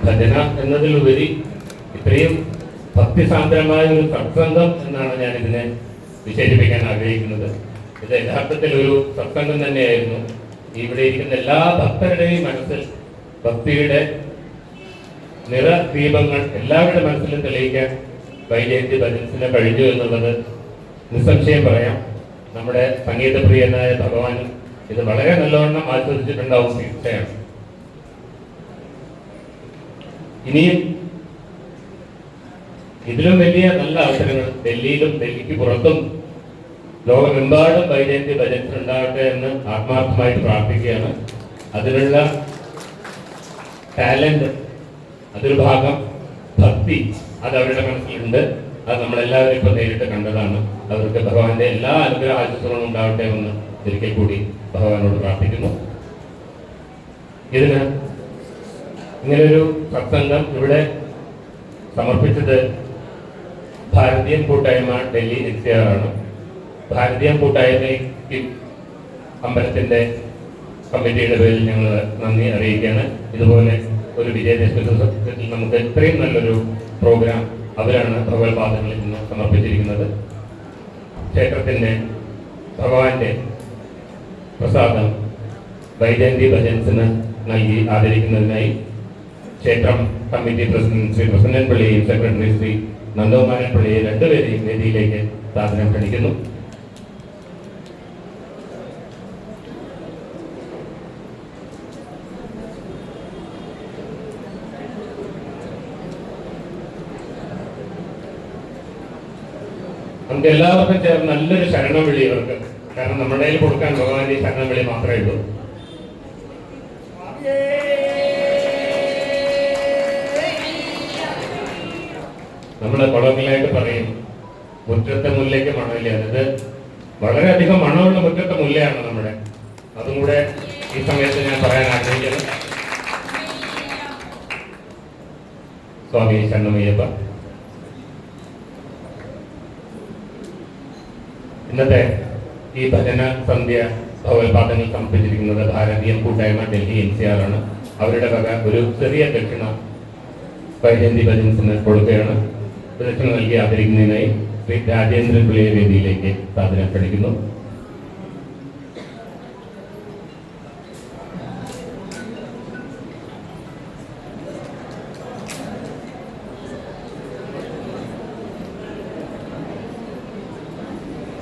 ഭജന എന്നതിലുപരി ഇത്രയും ഭക്തിസാന്ദ്രമായ ഒരു സത്സംഗം എന്നാണ് ഞാൻ ഇതിനെ വിശേഷിപ്പിക്കാൻ ആഗ്രഹിക്കുന്നത്. ഇത് യഥാർത്ഥത്തിൽ ഒരു സത്സംഗം തന്നെയായിരുന്നു. ഇവിടെ ഇരിക്കുന്ന എല്ലാ ഭക്തരുടെയും മനസ്സിൽ ഭക്തിയുടെ നിറദീപങ്ങൾ എല്ലാവരുടെ മനസ്സിലും തെളിയിക്കാൻ വൈജയന്തി ഭജൻസിന് കഴിഞ്ഞു എന്നുള്ളത് നിസ്സംശയം പറയാം. നമ്മുടെ സംഗീതപ്രിയനായ ഭഗവാനും ഇത് വളരെ നല്ലവണ്ണം ആസ്വദിച്ചിട്ടുണ്ടാവും തീർച്ചയാണ്. ഇനിയും ഇതിലും വലിയ നല്ല അവസരങ്ങൾ ഡൽഹിയിലും ഡൽഹിക്ക് പുറത്തും ലോകമെമ്പാടും വൈജയന്തി ഭജൻസ് ഉണ്ടാവട്ടെ എന്ന് ആത്മാർത്ഥമായിട്ട് പ്രാർത്ഥിക്കുകയാണ്. അതിനുള്ള ടാലന്റ്, അതൊരു ഭാഗം ഭക്തി അത് അവരുടെ മനസ്സിലുണ്ട്. അത് നമ്മളെല്ലാവരും ഇപ്പൊ നേരിട്ട് കണ്ടതാണ്. അവർക്ക് ഭഗവാന്റെ എല്ലാ അനുഗ്രഹ ആശംസകളും ഉണ്ടാവട്ടെ എന്ന് ഒരിക്കൽ കൂടി ഭഗവാനോട് പ്രാർത്ഥിക്കുന്നു. ഇതിന് ഇങ്ങനൊരു സത്സംഗം ഇവിടെ സമർപ്പിച്ചത് ഭാരതീയൻ കൂട്ടായ്മ ഡൽഹി NCR ആണ്. ഭാരതീയൻ കൂട്ടായ്മയ്ക്ക് അമ്പലത്തിന്റെ കമ്മിറ്റിയുടെ പേരിൽ ഞങ്ങൾ നന്ദി അറിയിക്കുകയാണ്. ഇതുപോലെ ഒരു വിജയദശമി നമുക്ക് ഇത്രയും നല്ലൊരു പ്രോഗ്രാം അവരാണ് ഭഗവത്പാദങ്ങളിൽ നിന്ന് സമർപ്പിച്ചിരിക്കുന്നത്. ക്ഷേത്രത്തിന്റെ ഭഗവാന്റെ പ്രസാദം വൈജയന്തി ഭജൻസിന് നൽകി ആദരിക്കുന്നതിനായി ക്ഷേത്രം കമ്മിറ്റി പ്രസിഡന്റ് ശ്രീ പ്രസന്നൻ പിള്ളയെയും സെക്രട്ടറി ശ്രീ നന്ദകുമാരൻ പിള്ളയെ രണ്ടുപേരെയും വേദിയിലേക്ക് സാധനം ക്ഷണിക്കുന്നു. നമുക്ക് എല്ലാവർക്കും ചേർന്ന് നല്ലൊരു ശരണം വിളി അവർക്ക്. കാരണം നമ്മുടെ കയ്യിൽ കൊടുക്കാൻ ഭഗവാന്റെ ശരണം വിളി മാത്രമേ ഉള്ളൂ. നമ്മൾ കൊളോക്കിലായിട്ട് പറയും മുറ്റത്തെ മുല്ലയ്ക്ക് മണമില്ല. അത് വളരെയധികം മണമുള്ള മുറ്റത്തെ മുല്ലയാണ് നമ്മുടെ. അതും കൂടെ ഈ സമയത്ത് ഞാൻ പറയാൻ ആഗ്രഹിക്കുന്നു. സ്വാമി ശരണമയ്യപ്പ. ഇന്നത്തെ ഈ ഭജന സന്ധ്യ ഭഗവത്പാദങ്ങൾ സമർപ്പിച്ചിരിക്കുന്നത് ഭാരതീയൻ കൂട്ടായ്മ ഡൽഹി NCR ആണ്. അവരുടെ വക ഒരു ചെറിയ ദക്ഷിണ വൈജയന്തി ഭജൻസിന് കൊടുക്കുകയാണ്. ദക്ഷിണ നൽകി ആദരിക്കുന്നതിനായി ശ്രീ രാജേന്ദ്രൻ പിള്ളയെ വേദിയിലേക്ക് സാധനം ക്ഷണിക്കുന്നു.